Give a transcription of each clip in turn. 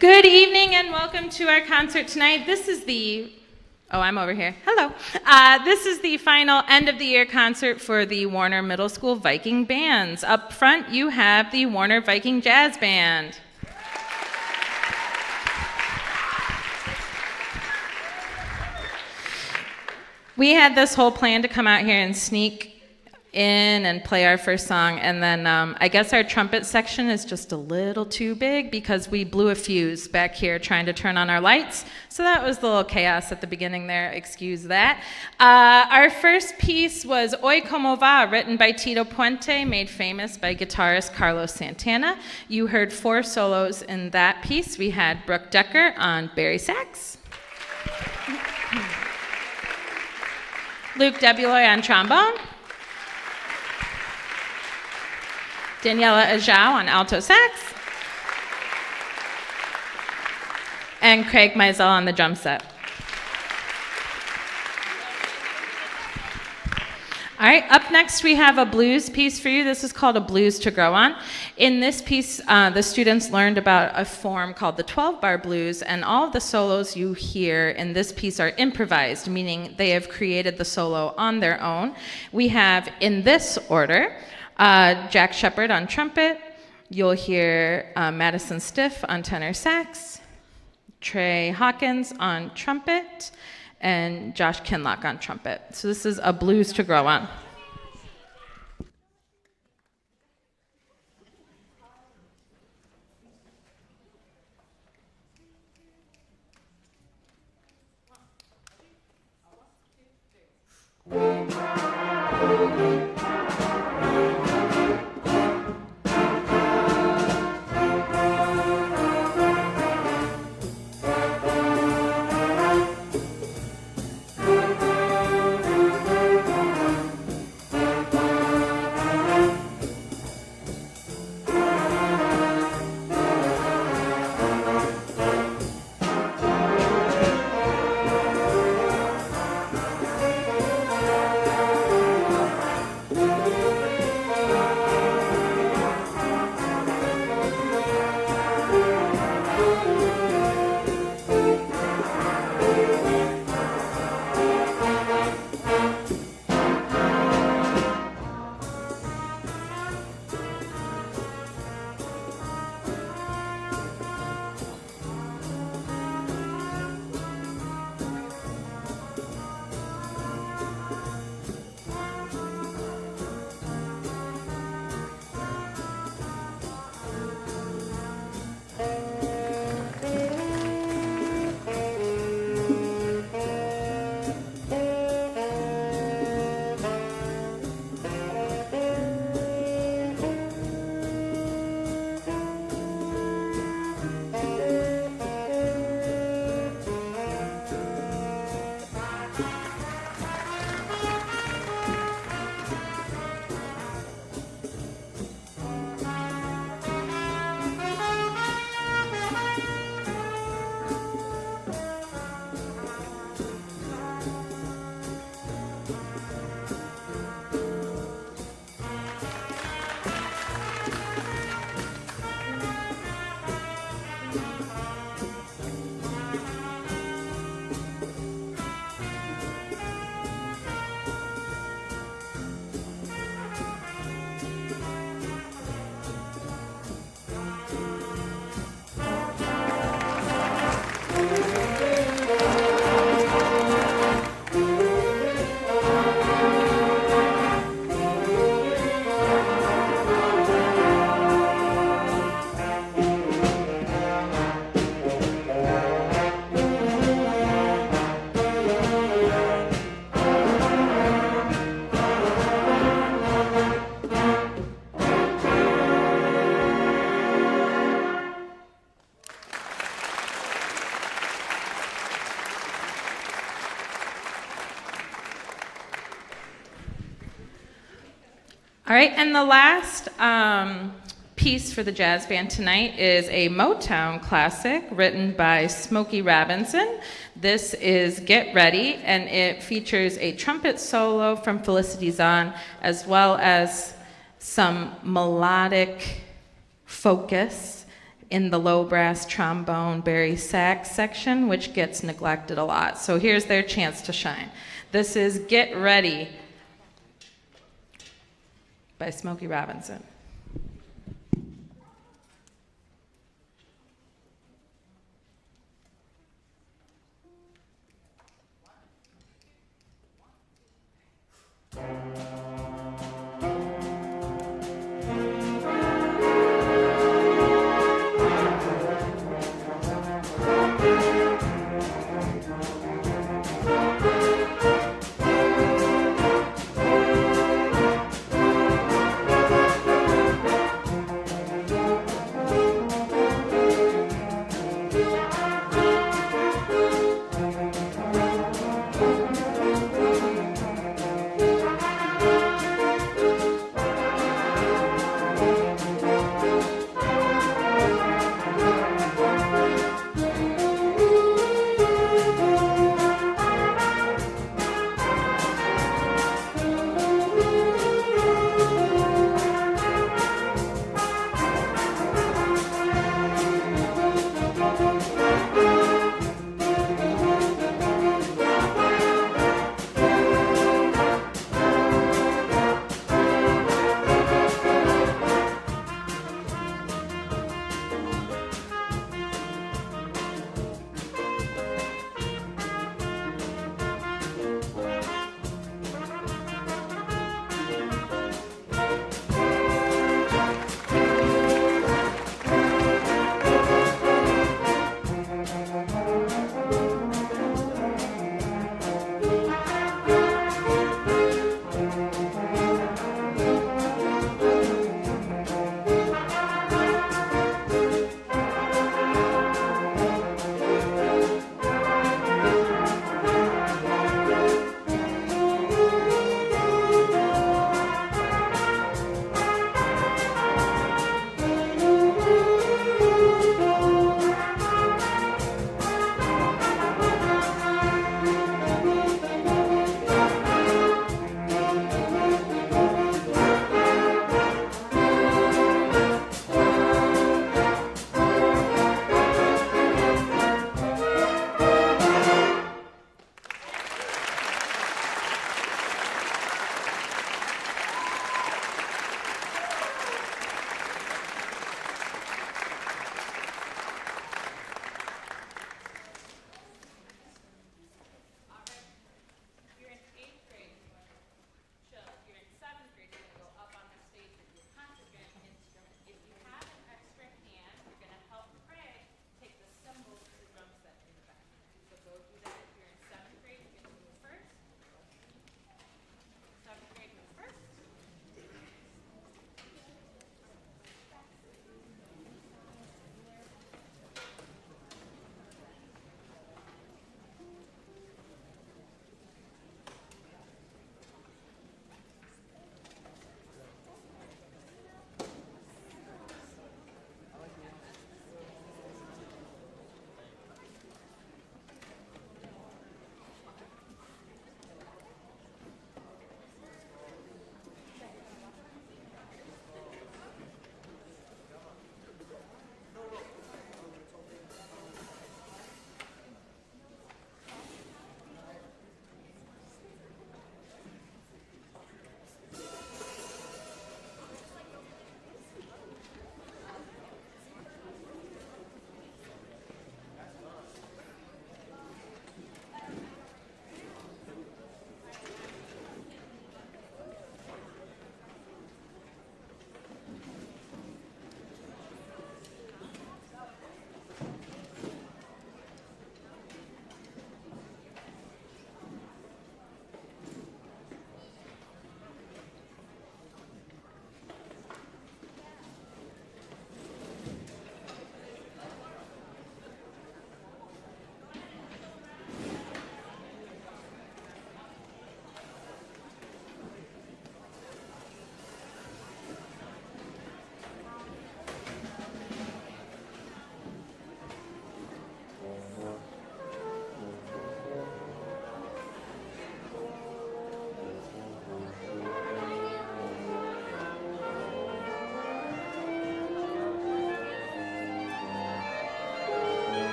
Good evening and welcome to our concert tonight. I'm over here. Hello. This is the final end of the year concert for the Warner Middle School Viking bands. Up front, you have the Warner Viking Jazz Band. We had this whole plan to come out here and sneak in and play our first song, and then I guess our trumpet section is just a little too big because we blew a fuse back here trying to turn on our lights, so that was a little chaos at the beginning there, excuse that. Our first piece was Hoy Como Va, written by Tito Puente, made famous by guitarist Carlos Santana. You heard 4 solos in that piece. We had Brooke Decker on bari sax, Luke Debuloy on trombone, Daniela Ajao on alto sax, and Craig Meisel on the drum set. All right, up next we have a blues piece for you. This is called A Blues to Grow On. In this piece, the students learned about a form called the 12-bar blues, and all of the solos you hear in this piece are improvised, meaning they have created the solo on their own. We have, in this order, Jack Shepard on trumpet. You'll hear Madison Stiff on tenor sax, Trey Hawkins on trumpet, and Josh Kinlock on trumpet. So this is A Blues to Grow On. All right, and the last piece for the jazz band tonight is a Motown classic written by Smokey Robinson. This is Get Ready, and it features a trumpet solo from Felicity Zahn, as well as some melodic focus in the low brass, trombone, bari, sax section, which gets neglected a lot. So here's their chance to shine. This is Get Ready by Smokey Robinson.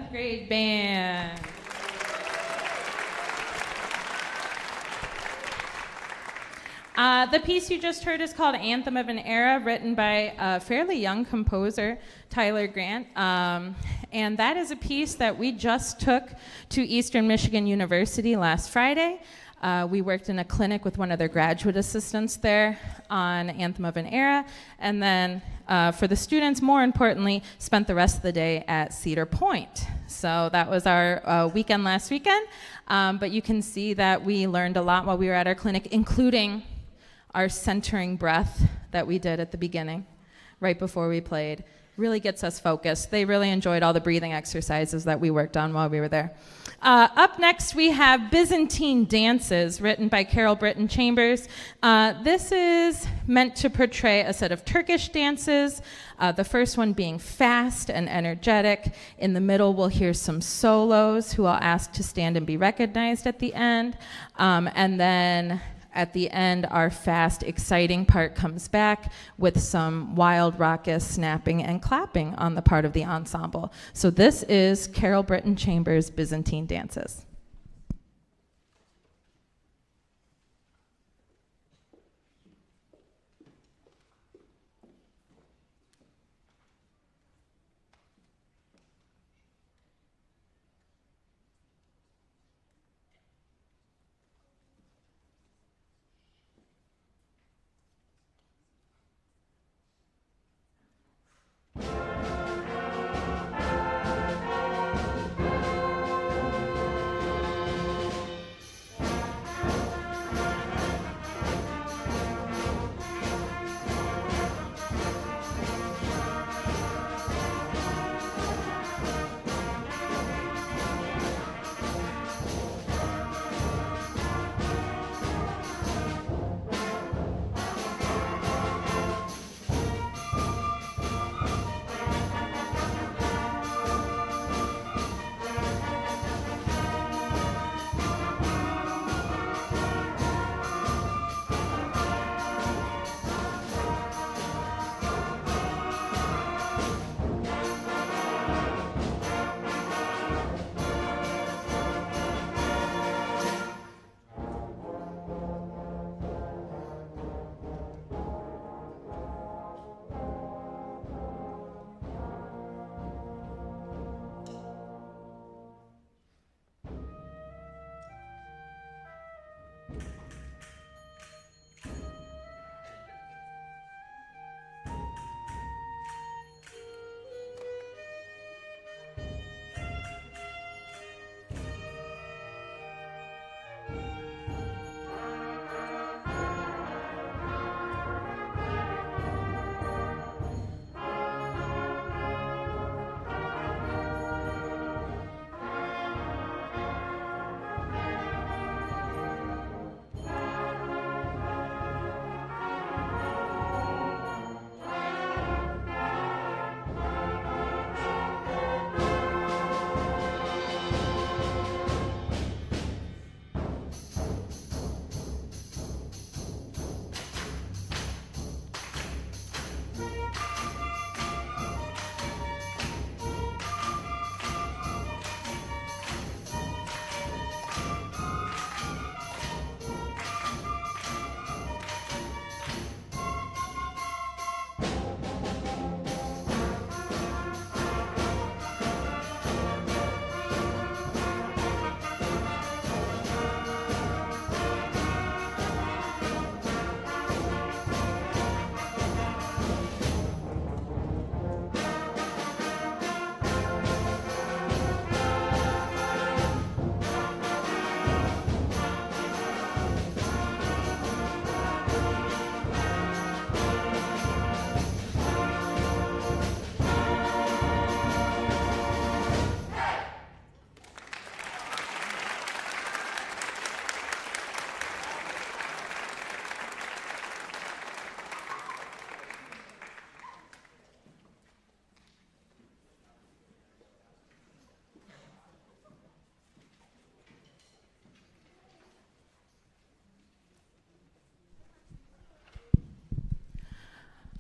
7th grade band. The piece you just heard is called Anthem of an Era, written by a fairly young composer, Tyler Grant. And that is a piece that we just took to Eastern Michigan University last Friday. We worked in a clinic with one of their graduate assistants there on Anthem of an Era. And then for the students, more importantly, spent the rest of the day at Cedar Point. So that was our weekend last weekend. But you can see that we learned a lot while we were at our clinic, including our centering breath that we did at the beginning, right before we played. Really gets us focused. They really enjoyed all the breathing exercises that we worked on while we were there. Up next, we have Byzantine Dances, written by Carol Britton Chambers. This is meant to portray a set of Turkish dances, the first one being fast and energetic. In the middle, we'll hear some solos, who I'll ask to stand and be recognized at the end. And then at the end, our fast, exciting part comes back with some wild, raucous snapping and clapping on the part of the ensemble. So this is Carol Britton Chambers' Byzantine Dances.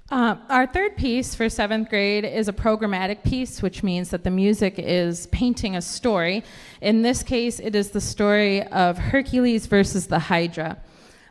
Our third piece for seventh grade is a programmatic piece, which means that the music is painting a story. In this case, it is the story of Hercules versus the Hydra.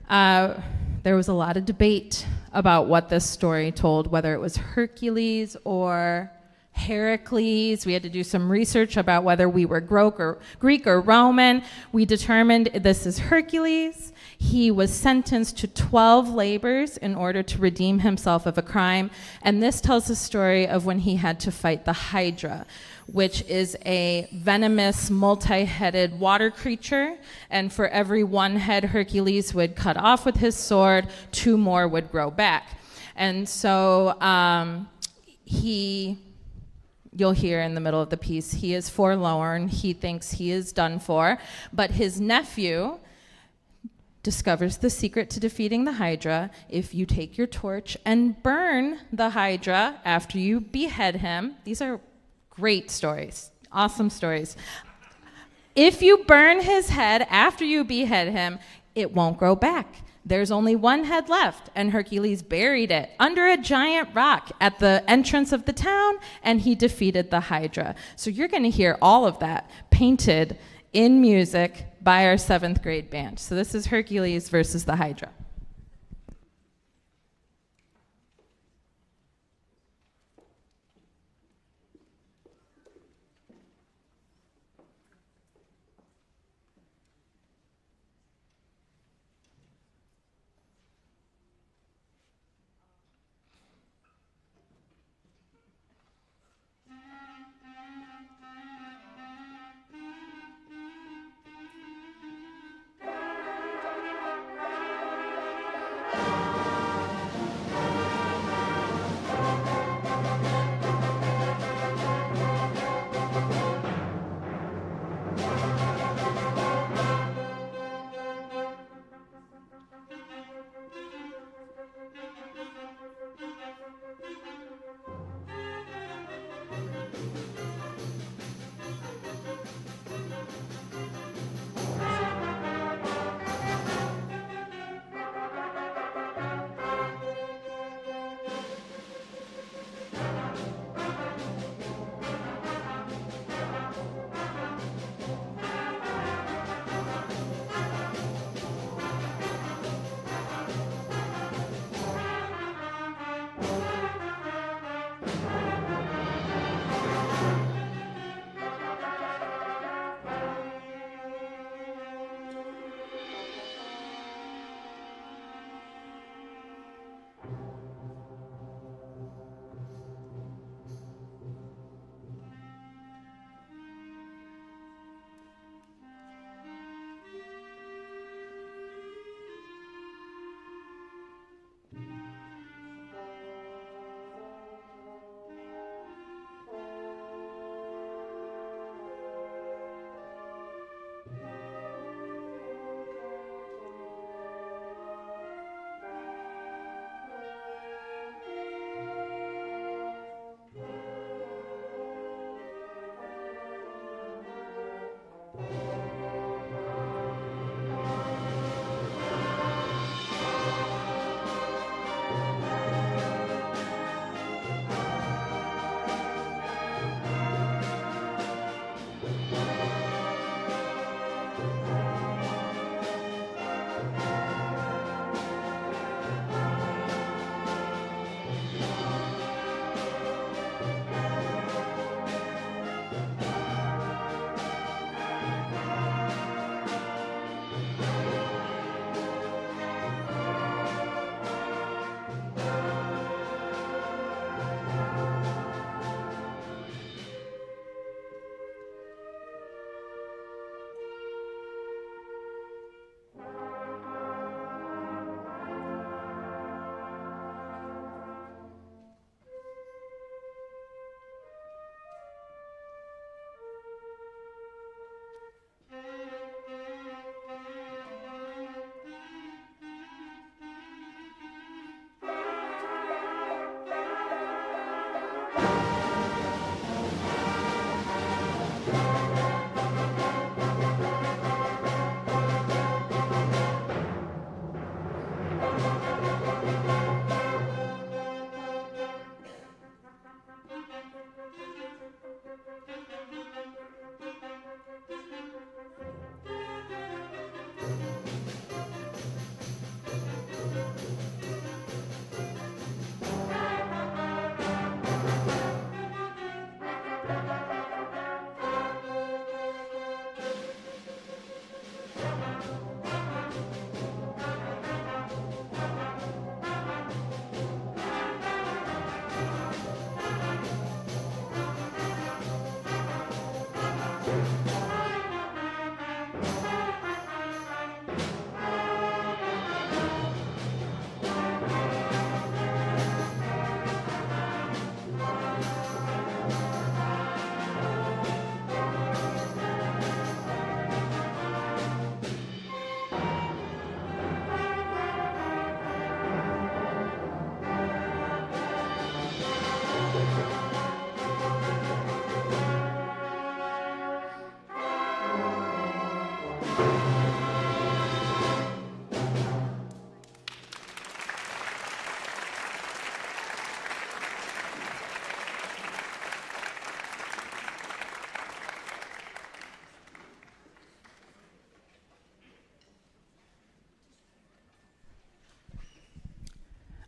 There was a lot of debate about what this story told, whether it was Hercules or Heracles. We had to do some research about whether we were Greek or Roman. We determined this is Hercules. He was sentenced to 12 labors in order to redeem himself of a crime. And this tells the story of when he had to fight the Hydra, which is a venomous, multi-headed water creature. And for every one head Hercules would cut off with his sword, 2 more would grow back. And so you'll hear in the middle of the piece, he is forlorn, he thinks he is done for, but his nephew discovers the secret to defeating the Hydra. If you take your torch and burn the Hydra after you behead him, these are great stories, awesome stories. If you burn his head after you behead him, it won't grow back. There's only one head left, and Hercules buried it under a giant rock at the entrance of the town, and he defeated the Hydra. So you're going to hear all of that painted in music by our 7th grade band. So this is Hercules versus the Hydra.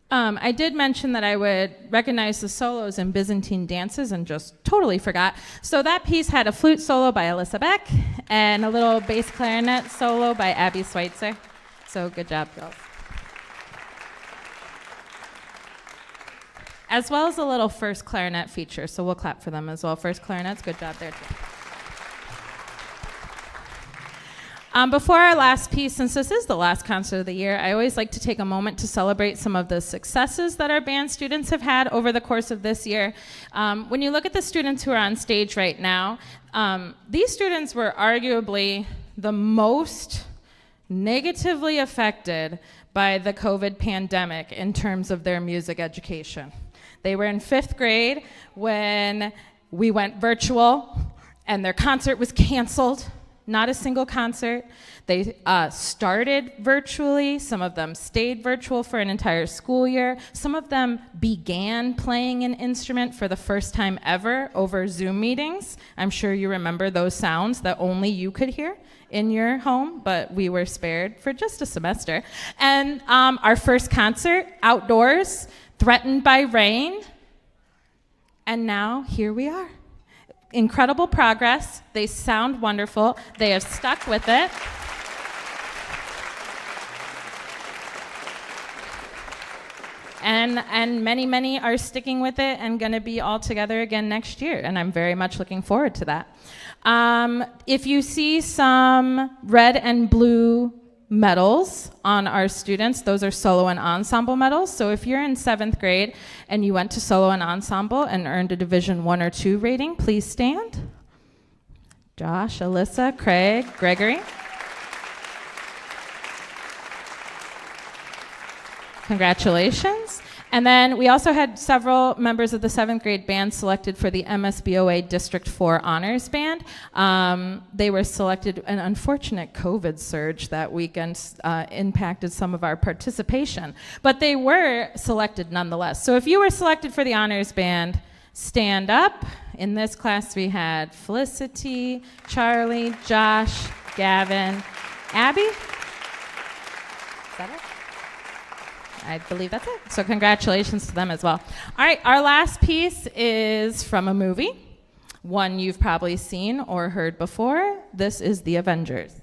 I did mention that I would recognize the solos in Byzantine dances and just totally forgot. So that piece had a flute solo by Alyssa Beck and a little bass clarinet solo by Abby Schweitzer. So good job, girls. As well as a little first clarinet feature, so we'll clap for them as well. First clarinets, good job there too. Before our last piece, since this is the last concert of the year, I always like to take a moment to celebrate some of the successes that our band students have had over the course of this year. When you look at the students who are on stage right now, these students were arguably the most negatively affected by the COVID pandemic in terms of their music education. They were in 5th grade when we went virtual and their concert was canceled. Not a single concert. They started virtually. Some of them stayed virtual for an entire school year. Some of them began playing an instrument for the first time ever over Zoom meetings. I'm sure you remember those sounds that only you could hear in your home, but we were spared for just a semester. And our first concert, outdoors, threatened by rain. And now here we are. Incredible progress. They sound wonderful. They have stuck with it. And many are sticking with it and going to be all together again next year. And I'm very much looking forward to that. If you see some red and blue medals on our students, those are solo and ensemble medals. So if you're in 7th grade and you went to solo and ensemble and earned a Division 1 or 2 rating, please stand. Josh, Alyssa, Craig, Gregory. Congratulations. And then we also had several members of the 7th grade band selected for the MSBOA District 4 Honors Band. They were selected. An unfortunate COVID surge that weekend impacted some of our participation, but they were selected nonetheless. So if you were selected for the Honors Band, stand up. In this class we had Felicity, Charlie, Josh, Gavin, Abby. Is that it? I believe that's it. So congratulations to them as well. All right, our last piece is from a movie, one you've probably seen or heard before. This is The Avengers.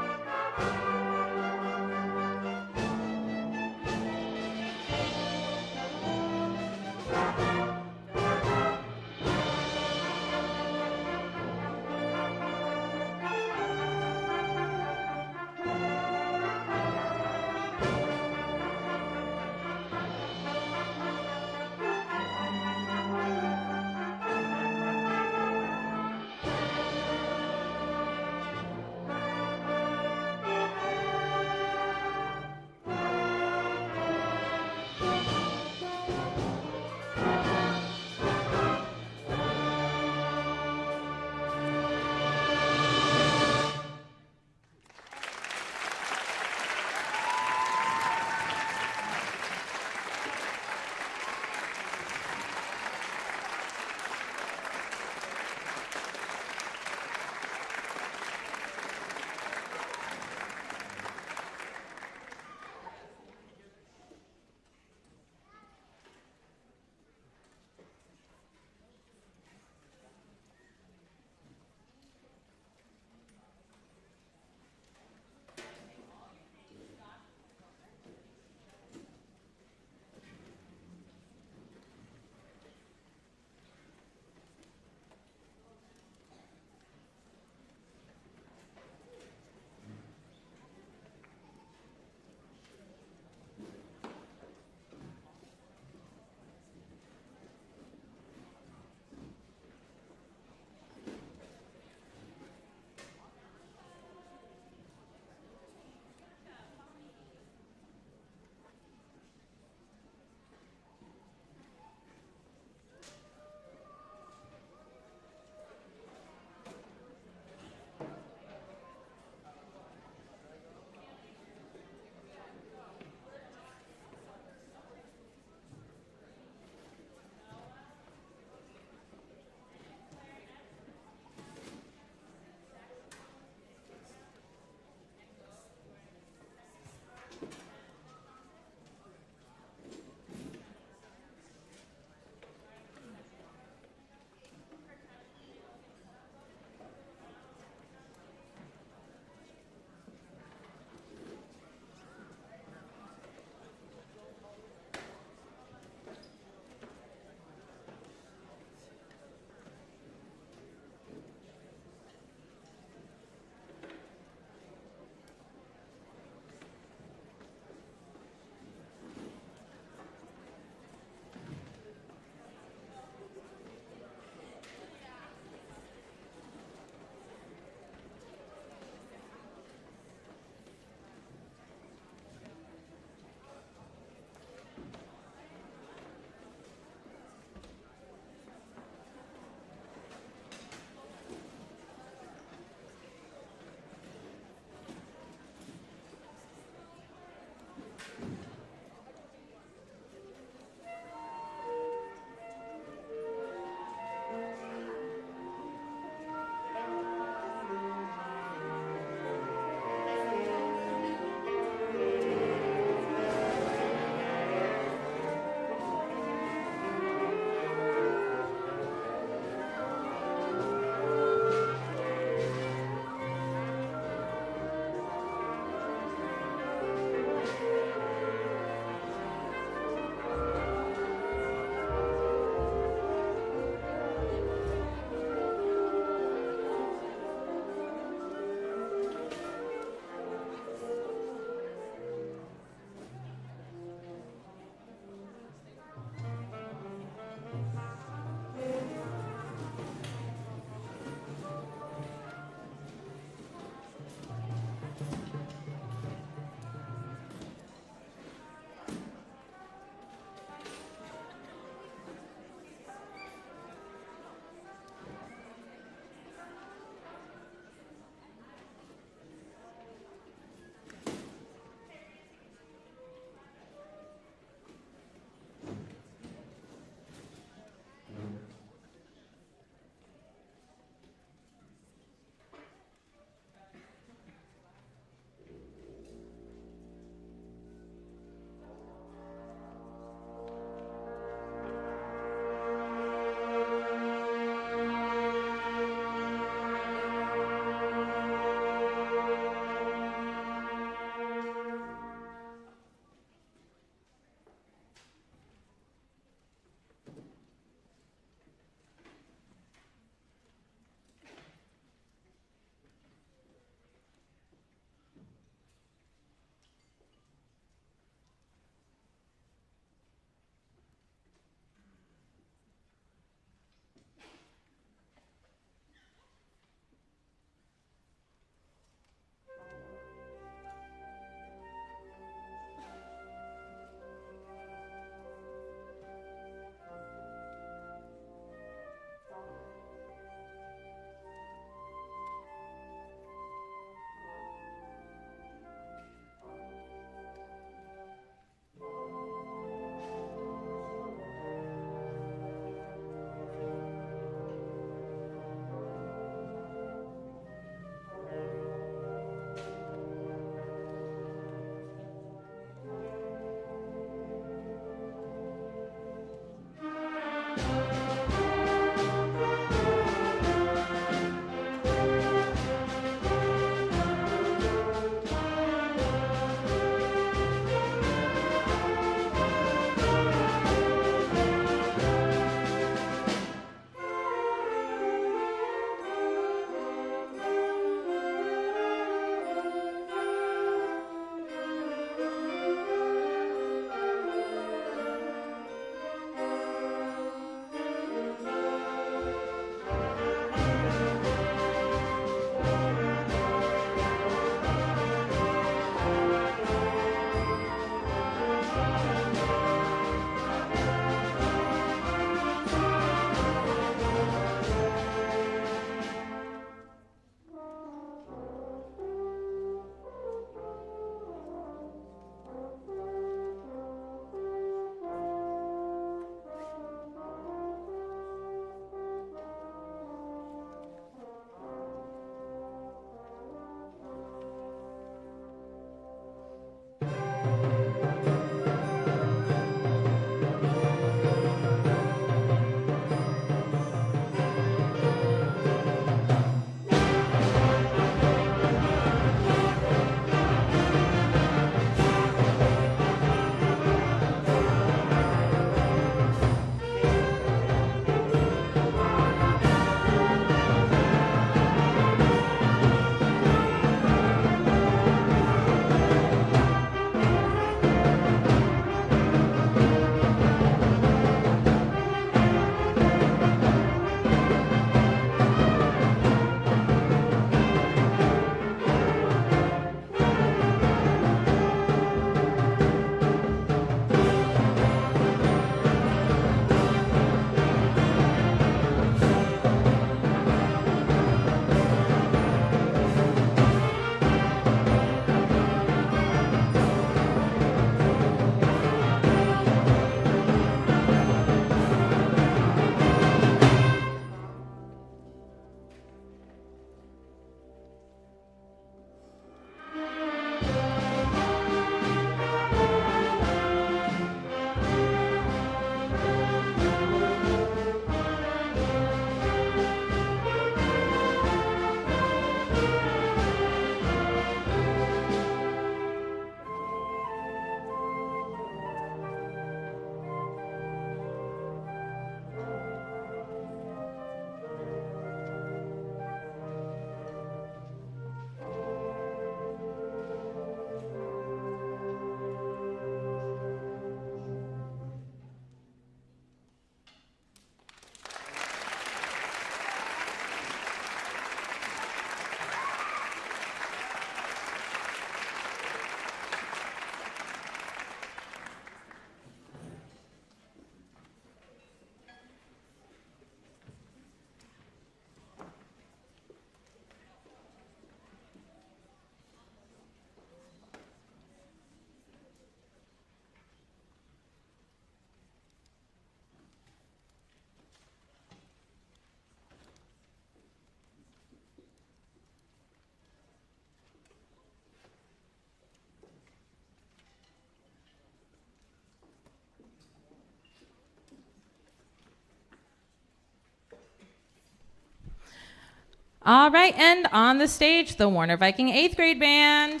All right, and on the stage, the Warner Viking 8th grade band.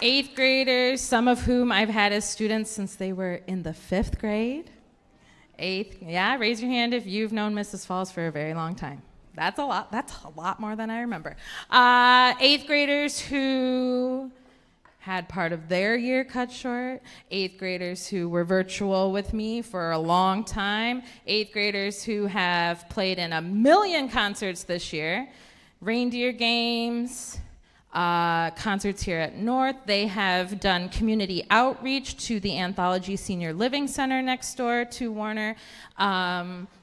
Eighth graders, some of whom I've had as students since they were in the 5th grade. Eighth, yeah, raise your hand if you've known Mrs. Falls for a very long time. That's a lot more than I remember. 8th graders who had part of their year cut short. 8th graders who were virtual with me for a long time. 8th graders who have played in 1,000,000 concerts this year. Reindeer games, concerts here at North. They have done community outreach to the Anthology Senior Living Center next door to Warner.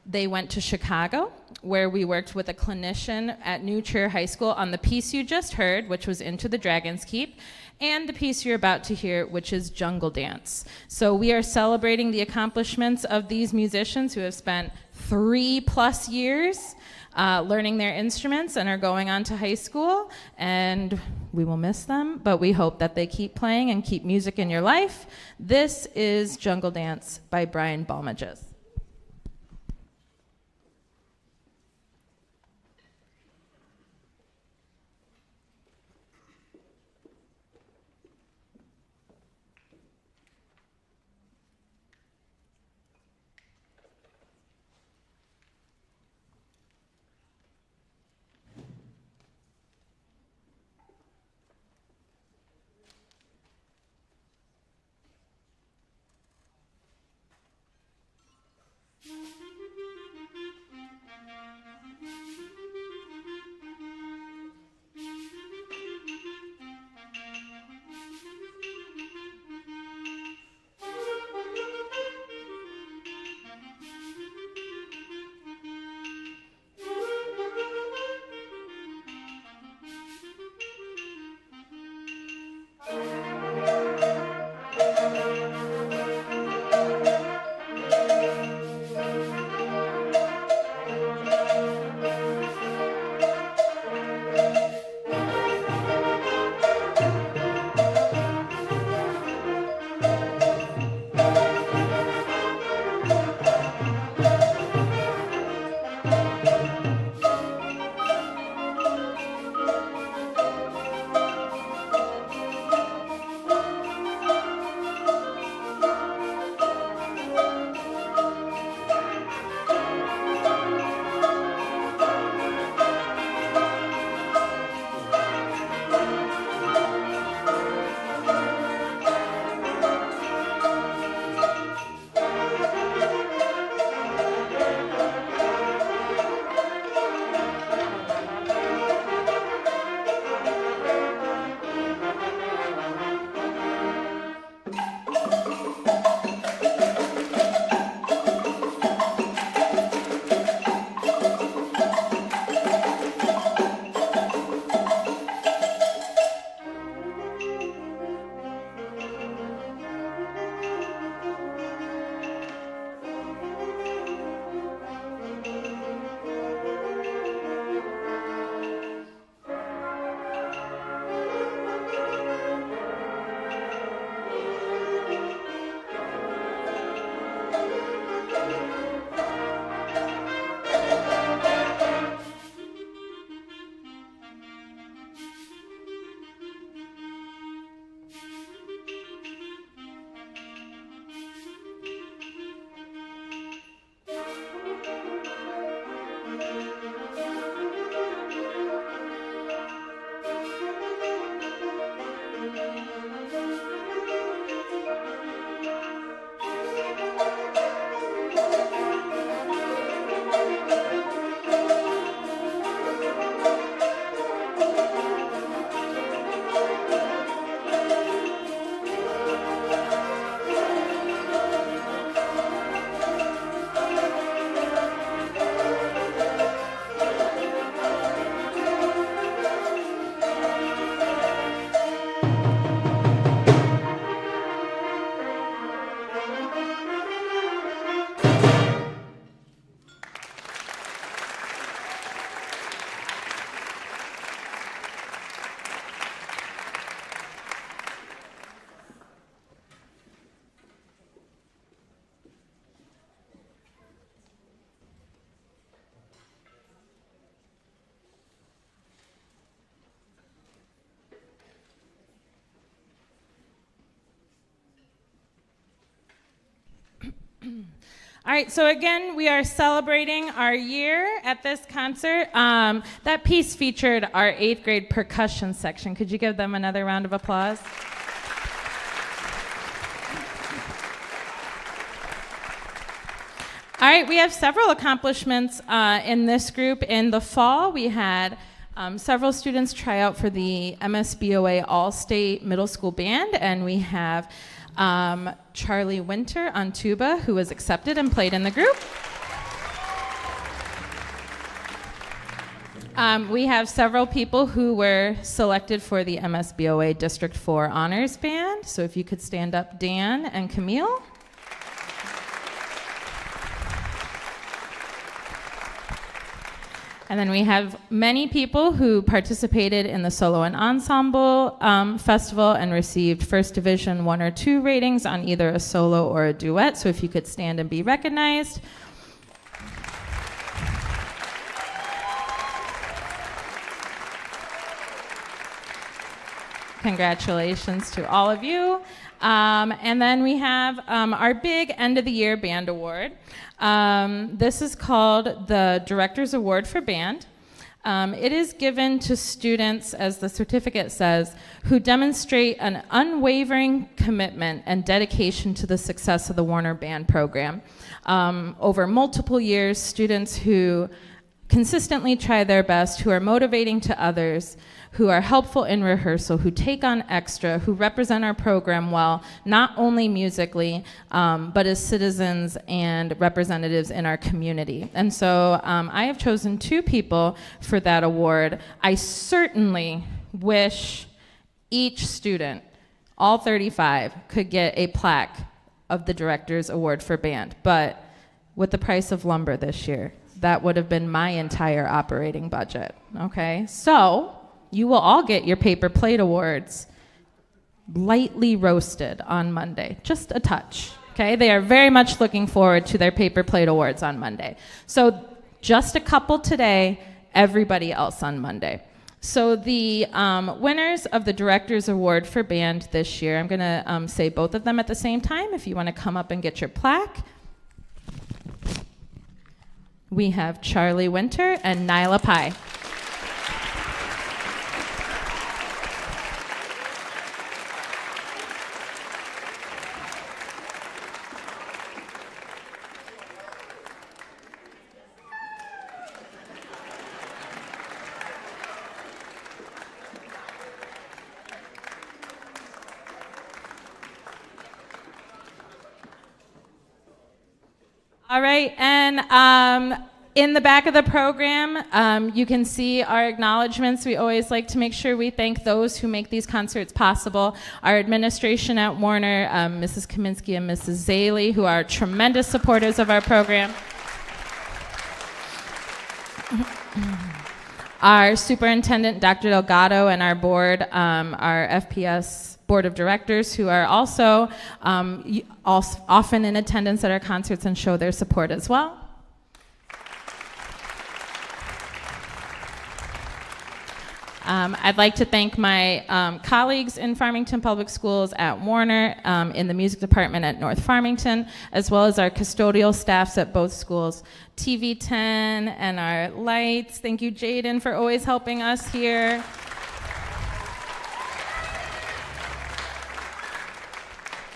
They went to Chicago, where we worked with a clinician at New Trier High School on the piece you just heard, which was Into the Dragon's Keep, and the piece you're about to hear, which is Jungle Dance. So we are celebrating the accomplishments of these musicians who have spent 3+ years learning their instruments and are going on to high school, and we will miss them, but we hope that they keep playing and keep music in your life. This is Jungle Dance by Brian Balmages. All right, so again, we are celebrating our year at this concert. That piece featured our 8th grade percussion section. Could you give them another round of applause? All right, we have several accomplishments in this group. In the fall, we had several students try out for the MSBOA All-State Middle School Band, and we have Charlie Winter on tuba, who was accepted and played in the group. We have several people who were selected for the MSBOA District 4 Honors Band. So if you could stand up, Dan and Camille. And then we have many people who participated in the Solo and Ensemble Festival and received First Division 1 or 2 ratings on either a solo or a duet. So if you could stand and be recognized. Congratulations to all of you. And then we have our big end of the year band award. This is called the Director's Award for Band. It is given to students, as the certificate says, who demonstrate an unwavering commitment and dedication to the success of the Warner Band program. Over multiple years, students who consistently try their best, who are motivating to others, who are helpful in rehearsal, who take on extra, who represent our program well, not only musically, but as citizens and representatives in our community. And so I have chosen 2 people for that award. I certainly wish each student, all 35, could get a plaque of the Director's Award for Band, but with the price of lumber this year, that would have been my entire operating budget, okay? So you will all get your paper plate awards lightly roasted on Monday, just a touch, okay? They are very much looking forward to their paper plate awards on Monday. So just a couple today, everybody else on Monday. So the winners of the Director's Award for Band this year, I'm gonna say both of them at the same time if you wanna come up and get your plaque. We have Charlie Winter and Nyla Pye. All right, and in the back of the program, you can see our acknowledgments. We always like to make sure we thank those who make these concerts possible. Our administration at Warner, Mrs. Kaminsky and Mrs. Zaley, who are tremendous supporters of our program. Our superintendent, Dr. Delgado, and our board, our FPS board of directors, who are also often in attendance at our concerts and show their support as well. I'd like to thank my colleagues in Farmington Public Schools at Warner, in the music department at North Farmington, as well as our custodial staffs at both schools, TV10 and our lights. Thank you, Jaden, for always helping us here.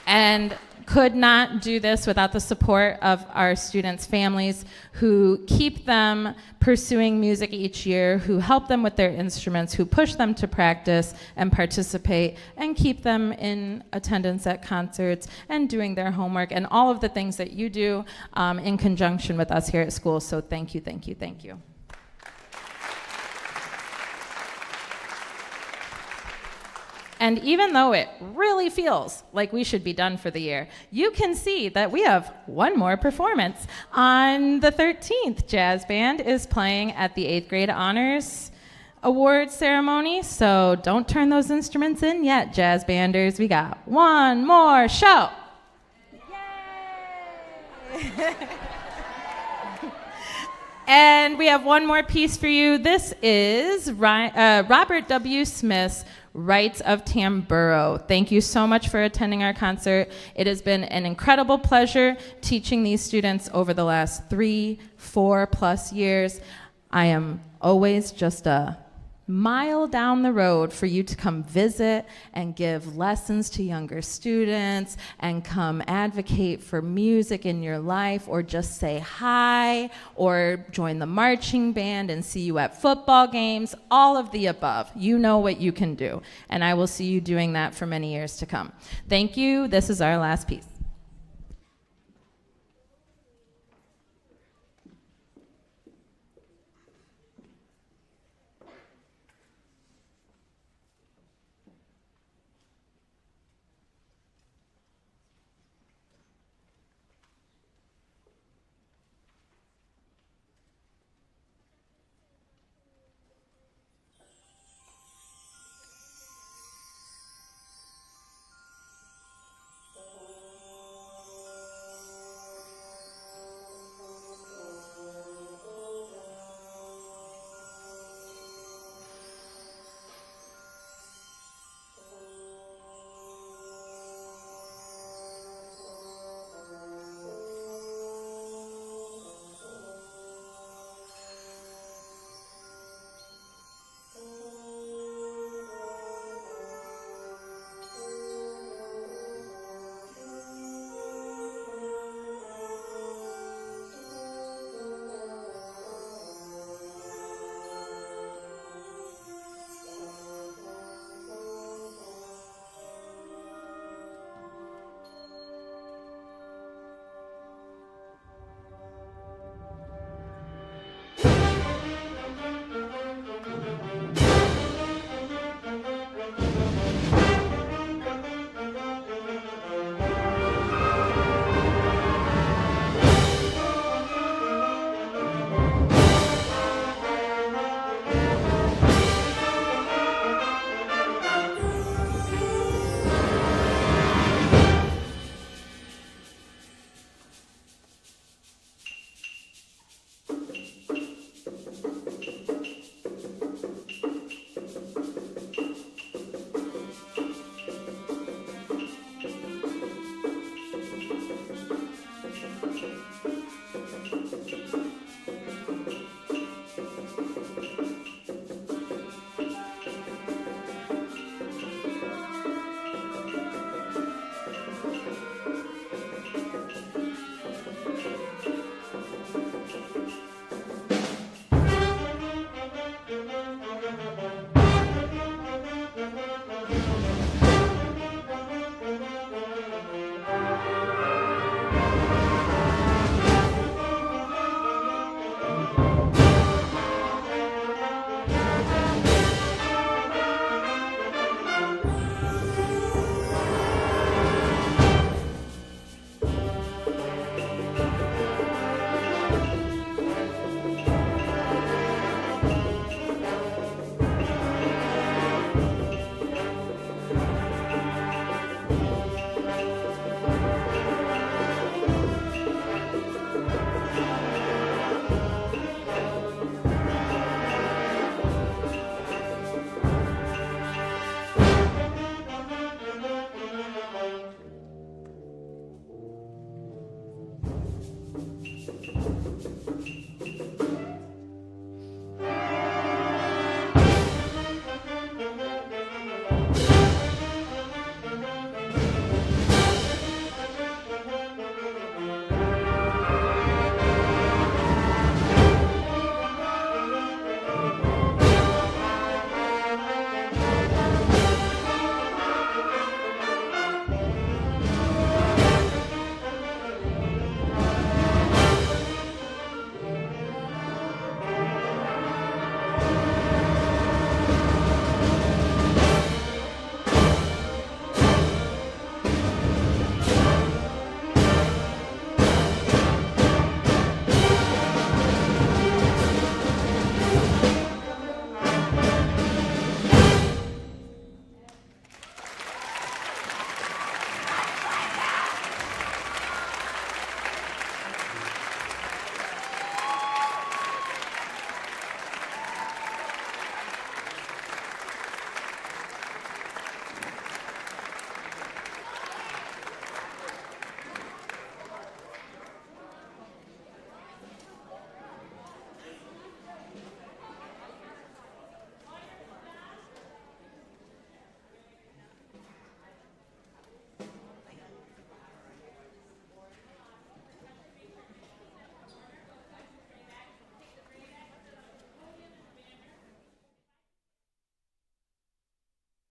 And could not do this without the support of our students' families who keep them pursuing music each year, who help them with their instruments, who push them to practice and participate, and keep them in attendance at concerts and doing their homework and all of the things that you do in conjunction with us here at school. So thank you, thank you, thank you. And even though it really feels like we should be done for the year, you can see that we have one more performance. On the 13th, Jazz Band is playing at the 8th grade honors award ceremony, so don't turn those instruments in yet, Jazz Banders. We got one more show. Yay! And we have one more piece for you. This is Robert W. Smith's Rites of Tamburo. Thank you so much for attending our concert. It has been an incredible pleasure teaching these students over the last 3-4+ years. I am always just a mile down the road for you to come visit and give lessons to younger students and come advocate for music in your life, or just say hi, or join the marching band and see you at football games, all of the above. You know what you can do, and I will see you doing that for many years to come. Thank you. This is our last piece.